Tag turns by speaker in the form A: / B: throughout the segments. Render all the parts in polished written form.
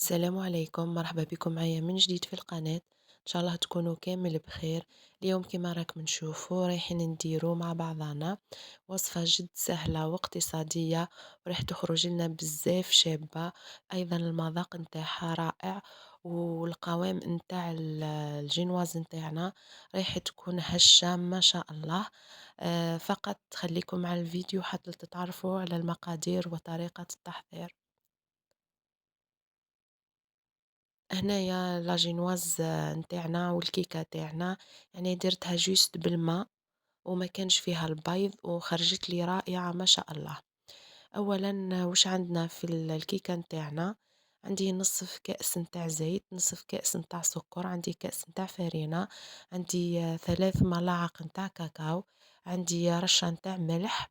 A: السلام عليكم، مرحبا بكم معايا من جديد في القناة. ان شاء الله تكونوا كامل بخير. اليوم كما راكم تشوفوا رايحين نديروا مع بعضنا وصفة جد سهلة واقتصادية، وراح تخرج لنا بزاف شابة. ايضا المذاق نتاعها رائع، والقوام نتاع الجينواز نتاعنا رايح تكون هشة ما شاء الله. فقط خليكم مع الفيديو حتى تتعرفوا على المقادير وطريقة التحضير. هنايا لاجينواز نتاعنا والكيكة تاعنا، يعني درتها جوست بالماء وما كانش فيها البيض وخرجت لي رائعة ما شاء الله. اولا وش عندنا في الكيكة نتاعنا؟ عندي نصف كأس نتاع زيت، نصف كأس نتاع سكر، عندي كأس نتاع فرينة، عندي 3 ملاعق نتاع كاكاو، عندي رشة نتاع ملح،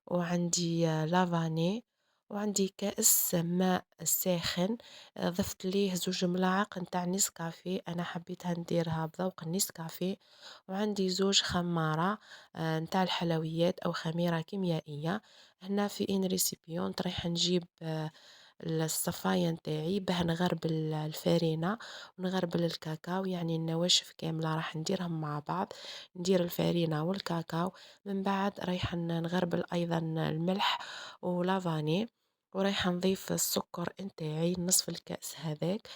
A: وعندي لافاني، وعندي كأس ماء ساخن. ضفت ليه 2 ملاعق نتاع نسكافيه، أنا حبيتها نديرها بذوق النسكافيه. وعندي 2 خمارة نتاع الحلويات أو خميرة كيميائية. هنا في ان ريسيبيونت رايح نجيب الصفاية نتاعي باه نغربل الفارينة ونغربل الكاكاو، يعني النواشف كاملة راح نديرهم مع بعض. ندير الفارينة والكاكاو، من بعد رايحة نغربل أيضا الملح ولافاني، ورايحة نضيف السكر نتاعي نصف الكأس هذاك.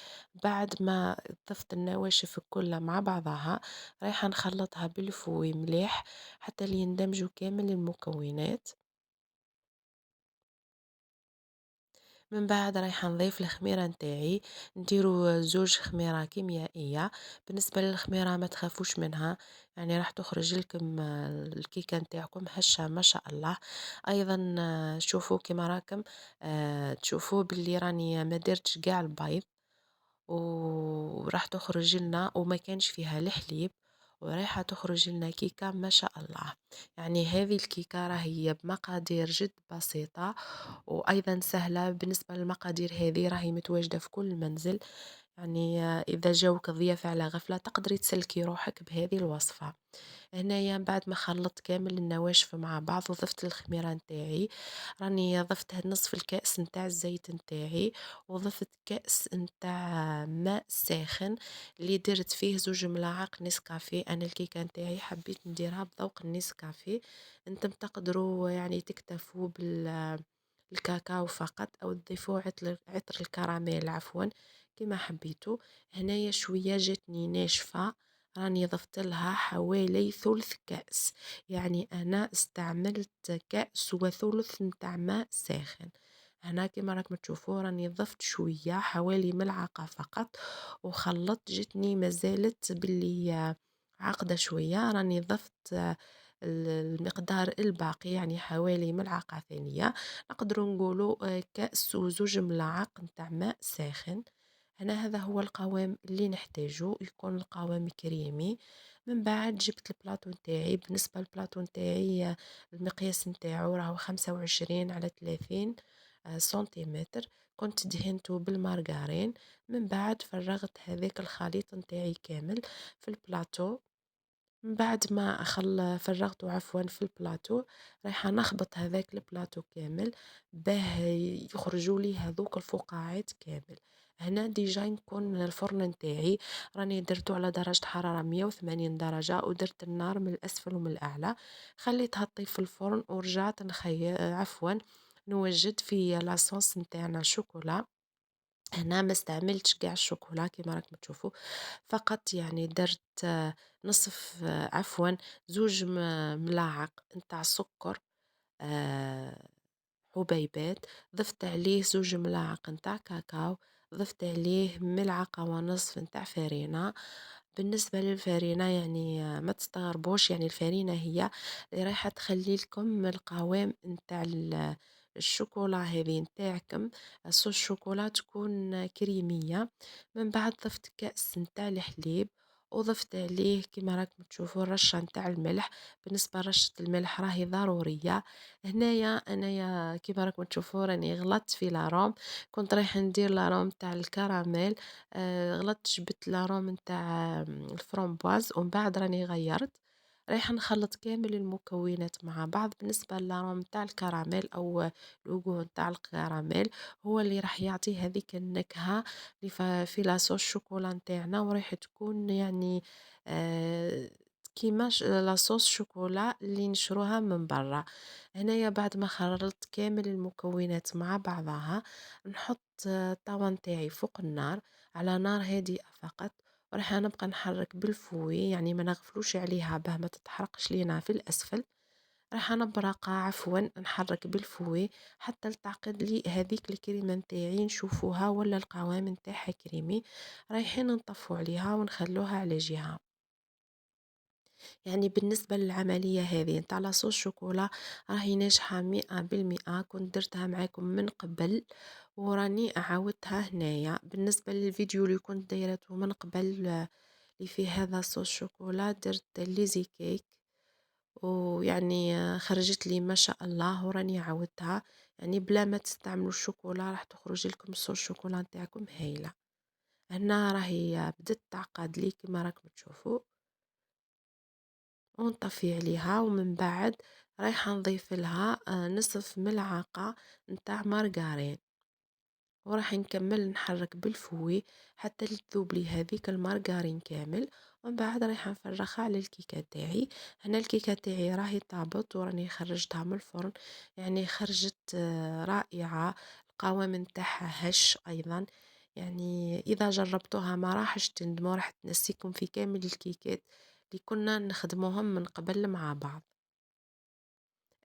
A: بعد ما ضفت النواشف كلها مع بعضها رايحة نخلطها بالفوي مليح حتى يندمجوا كامل المكونات. من بعد رايحة نضيف الخميرة نتاعي، نديرو 2 خميرة كيميائية. بالنسبة للخميرة ما تخافوش منها، يعني راح تخرج لكم الكيكة نتاعكم هشة ما شاء الله. أيضا شوفوا كما راكم، تشوفوا باللي راني ما درتش قاع البيض، وراح تخرج لنا وما كانش فيها الحليب، ورايحة تخرج لنا كيكة ما شاء الله. يعني هذه الكيكة راهي بمقادير جد بسيطة وأيضا سهلة. بالنسبة للمقادير هذه راهي متواجدة في كل منزل، يعني إذا جاوك ضيافة على غفلة تقدري تسلكي روحك بهذه الوصفة. هنايا بعد ما خلطت كامل النواشف مع بعض وضفت الخميرة نتاعي، راني ضفت نصف الكأس نتاع الزيت نتاعي، وضفت كأس نتاع ماء ساخن اللي درت فيه 2 ملاعق نسكافيه. انا الكيكة نتاعي حبيت نديرها بذوق النسكافيه، انتم تقدروا يعني تكتفوا الكاكاو فقط أو تضيفوا عطر الكراميل عفوا كما حبيتوا. هنايا شوية جاتني ناشفة، راني ضفت لها حوالي ثلث كأس، يعني أنا استعملت كأس وثلث متاع ماء ساخن. هنا كما راكم تشوفوا راني ضفت شوية حوالي ملعقة فقط وخلطت، جتني مازالت باللي عقدة شوية، راني ضفت المقدار الباقي يعني حوالي ملعقة ثانية، نقدروا نقولوا كأس و2 ملاعق نتاع ماء ساخن. هنا هذا هو القوام اللي نحتاجه، يكون القوام كريمي. من بعد جبت البلاطو نتاعي، بالنسبة للبلاطو نتاعي المقياس نتاعو راهو 25 على 30 سنتيمتر، كنت دهنته بالمارغرين. من بعد فرغت هذاك الخليط نتاعي كامل في البلاطو. من بعد ما فرغته عفوا في البلاطو، رايحة نخبط هذاك البلاطو كامل باه يخرجوا لي هذوك الفقاعات كامل. هنا ديجا نكون الفرن نتاعي راني درتو على درجة حرارة 180 درجة، ودرت النار من الأسفل ومن الأعلى، خليتها تطيب في الفرن ورجعت عفوا نوجد في لاصوص نتاعنا شوكولا. هنا ما استعملتش قاع الشوكولا كما راكم تشوفوا، فقط يعني درت نصف عفوا 2 ملاعق نتاع سكر حبيبات، ضفت عليه 2 ملاعق نتاع كاكاو، ضفت عليه ملعقة ونصف نتاع فرينة. بالنسبة للفرينة يعني ما تستغربوش، يعني الفرينة هي اللي رايحة تخلي لكم القوام نتاع الشوكولا هذه نتاعكم، صوص الشوكولا تكون كريمية. من بعد ضفت كأس نتاع الحليب، وضفت عليه كما راكم تشوفوا رشة نتاع الملح. بالنسبة لرشة الملح راهي ضرورية. انايا كيما راكم تشوفوا راني غلطت في لاروم، كنت رايحة ندير لاروم تاع الكراميل، غلطت جبت لاروم تاع الفرomboise ومن بعد راني غيرت، رايحة نخلط كامل المكونات مع بعض. بالنسبة للأروم متاع الكراميل أو الوجو متاع الكراميل هو اللي راح يعطي هذيك النكهة اللي في لاصوص الشوكولا متاعنا، وراح تكون يعني آه، كيما لاصوص شوكولا اللي نشروها من برا. هنايا بعد ما خلطت كامل المكونات مع بعضها، نحط الطاوة متاعي فوق النار على نار هادئة فقط، وراح نبقى نحرك بالفوي، يعني ما نغفلوش عليها باه ما تتحرقش لينا في الأسفل. راح نبرق عفوا نحرك بالفوي حتى تعقد لي هذيك الكريمة متاعي، نشوفوها ولا القوام متاعها كريمي. رايحين نطفو عليها ونخلوها على جهة. يعني بالنسبة للعملية هذه نتاع لاصوص شوكولا راهي ناجحة 100%. كنت درتها معاكم من قبل وراني عاودتها هنايا. بالنسبة للفيديو اللي كنت دايرته من قبل اللي فيه هذا صوص شوكولا، درت ليزي كيك ويعني خرجت لي ما شاء الله، وراني عاودتها. يعني بلا ما تستعملوا الشوكولا راح تخرج لكم صوص شوكولا نتاعكم هايلة. هنا راهي بدت تعقد لي كما راكم تشوفوا، ونطفي عليها. ومن بعد رايحة نضيف لها نصف ملعقة نتاع مارغرين، وراح نكمل نحرك بالفوي حتى تذوب لي هذيك المارغرين كامل. ومن بعد رايحة نفرخها على الكيكة تاعي. هنا الكيكة تاعي راهي طابت وراني خرجتها من الفرن، يعني خرجت رائعة. القوام نتاعها هش ايضا، يعني اذا جربتوها ما راحش تندموا، راح تنسيكم في كامل الكيكات اللي كنا نخدموهم من قبل مع بعض.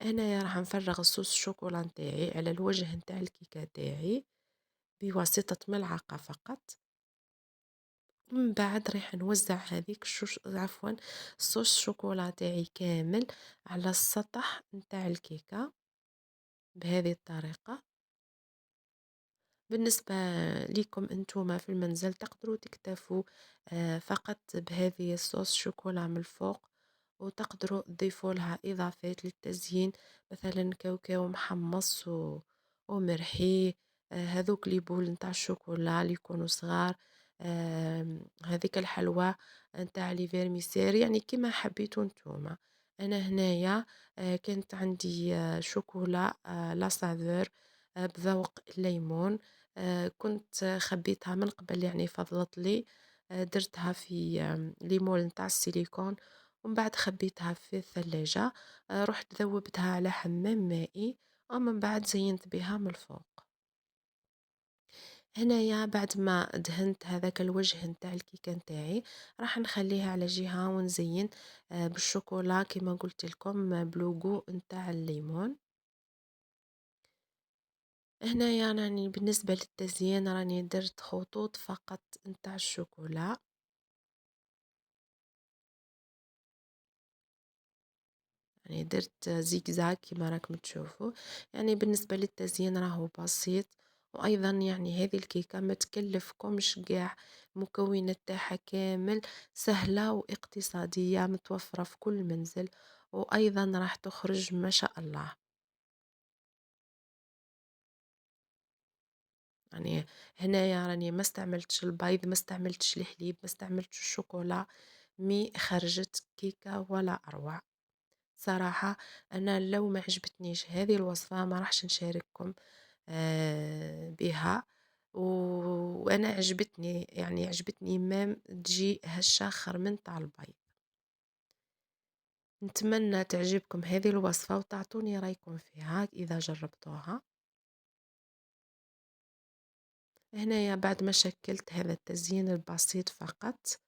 A: هنا راح نفرغ الصوص الشوكولا نتاعي على الوجه نتاع الكيكة تاعي بواسطة ملعقة فقط. ومن بعد راح نوزع هذيك صوص الشوكولا تاعي كامل على السطح نتاع الكيكة بهذه الطريقة. بالنسبة ليكم انتوما في المنزل تقدروا تكتفوا فقط بهذه الصوص شوكولا من الفوق، وتقدروا تضيفوا لها إضافات للتزيين، مثلا كاوكاو محمص ومرحي، هذوك لي بول نتاع الشوكولا اللي يكونوا صغار، هذيك الحلوى نتاع لي فيرميسير، يعني كما حبيتوا نتوما. أنا هنايا كانت عندي شوكولا لا سافور بذوق الليمون، كنت خبيتها من قبل يعني فضلت لي، درتها في ليمون نتاع السيليكون، ومن بعد خبيتها في الثلاجة. رحت ذوبتها على حمام مائي، ومن بعد زينت بها من الفوق. هنايا بعد ما دهنت هذاك الوجه نتاع الكيكة نتاعي راح نخليها على جهة ونزين بالشوكولا كما قلت لكم بلوغو نتاع الليمون. هنايا راني بالنسبة للتزيين راني درت خطوط فقط نتاع الشوكولا، يعني درت زيكزاك كما راكم تشوفوا. يعني بالنسبة للتزيين راهو بسيط، وأيضا يعني هذه الكيكة ما تكلفكمش قاع، المكونات تاعها كامل سهلة واقتصادية متوفرة في كل منزل، وأيضا راح تخرج ما شاء الله. يعني هنايا راني ما استعملتش البيض، ما استعملتش الحليب، ما استعملتش الشوكولا، مي خرجت كيكة ولا أروع. صراحة أنا لو ما عجبتنيش هذه الوصفة ما راحش نشارككم بها. وأنا عجبتني، يعني عجبتني مام تجي هشة خير من تاع البيض. نتمنى تعجبكم هذه الوصفة وتعطوني رأيكم فيها إذا جربتوها. هنايا بعد ما شكلت هذا التزيين البسيط فقط،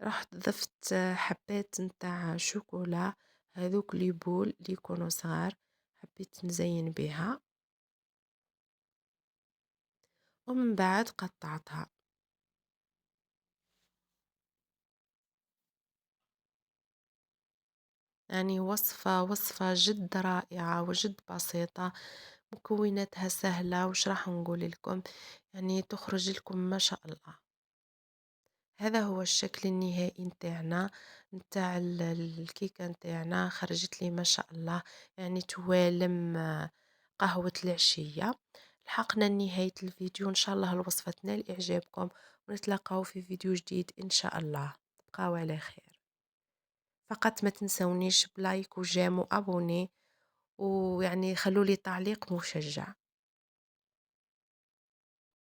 A: رحت ضفت حبات نتاع شوكولا، هذوك لي بول اللي يكونوا صغار، حبيت نزين بها. ومن بعد قطعتها. يعني وصفة جد رائعة وجد بسيطة، مكوناتها سهلة، وش راح نقول لكم، يعني تخرج لكم ما شاء الله. هذا هو الشكل النهائي نتاعنا، نتاع الكيكة نتاعنا، خرجت لي ما شاء الله، يعني توالم قهوة العشية. لحقنا لنهاية الفيديو، إن شاء الله الوصفة تنال إعجابكم، ونتلاقاو في فيديو جديد إن شاء الله. تبقاو على خير. فقط ما تنسونيش بلايك وجيم وأبوني، ويعني خلوا لي تعليق مشجع.